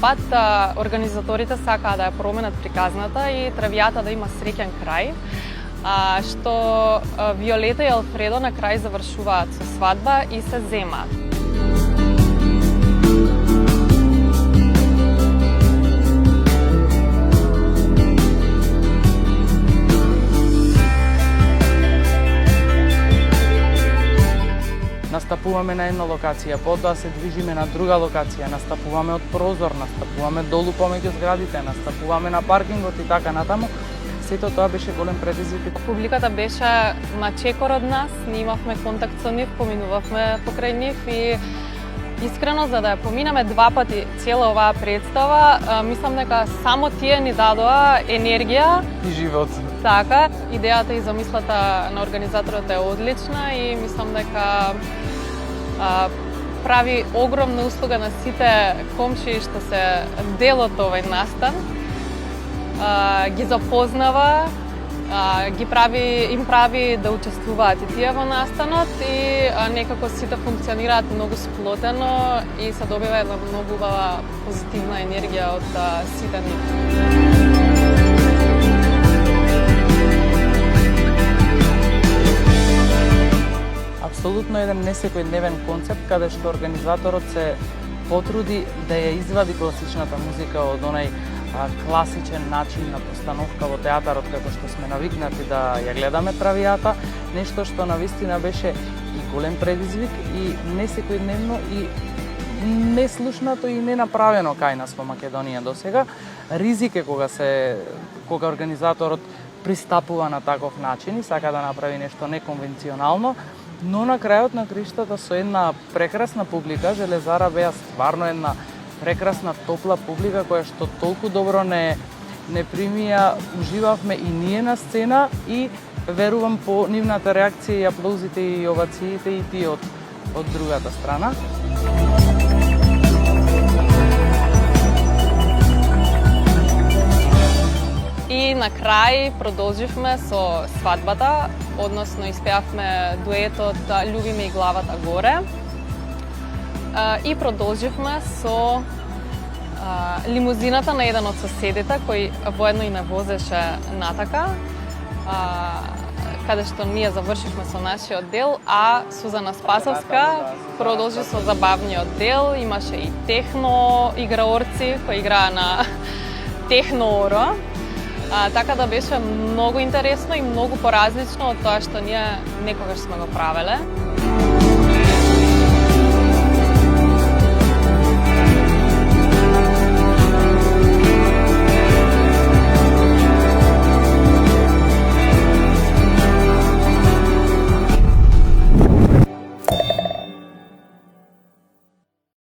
пат организаторите сакаа да ја променат приказната и травијата да има среќен крај, што Виолета и Алфредо на крај завршуваат со свадба и се земаат. Настапуваме на една локација, потоа се движиме на друга локација, настапуваме од прозор, настапуваме долу помеѓу зградите, настапуваме на паркингот и така натаму. Сето тоа беше голем предизвик. Публиката беше мачекор од нас, ние имавме контакт со нив, поминувавме покрај нив и искрено за да ја поминаме два пати цела оваа представа, мислам дека само тие ни дадоа енергија И живот. Така, идејата и замислата на организаторот е одлична и мислам дека прави огромна услуга на сите комшии што се дел од овој настан. Ги запознава, им прави да учествуваат и тие во настанот и некако сите функционираат многу сплотено и се добива една многу убава позитивна енергија од сите нив. Апсолутно еден несекојдневен концепт каде што организаторот се потруди да ја извади класичната музика од онај класичен начин на постановка во театарот како што сме навикнати да ја гледаме травијата, нешто што навистина беше и голем предизвик и несекојдневно и неслушнато и ненаправено кај нас во Македонија досега. Ризик е кога организаторот пристапува на таков начин и сака да направи нешто неконвенционално, но на крајот на криштата со една прекрасна публика, Железара беа стварно една прекрасна топла публика која што толку добро не примија, уживавме и ние на сцена и верувам по нивната реакција и аплаузите и овациите и тие од другата страна. И на крај продолживме со свадбата, односно испеавме дуетот "Љуби ме и главата горе" и продолживме со лимузината на еден од соседите кој воедно и ме возеше натака, каде што ние завршивме со нашиот дел, а Сузана Спасовска продолжи со забавниот дел, имаше и техно играорци кои играа на техно-оро. Така да беше многу интересно и многу поразлично од тоа што ние некогаш сме го правеле.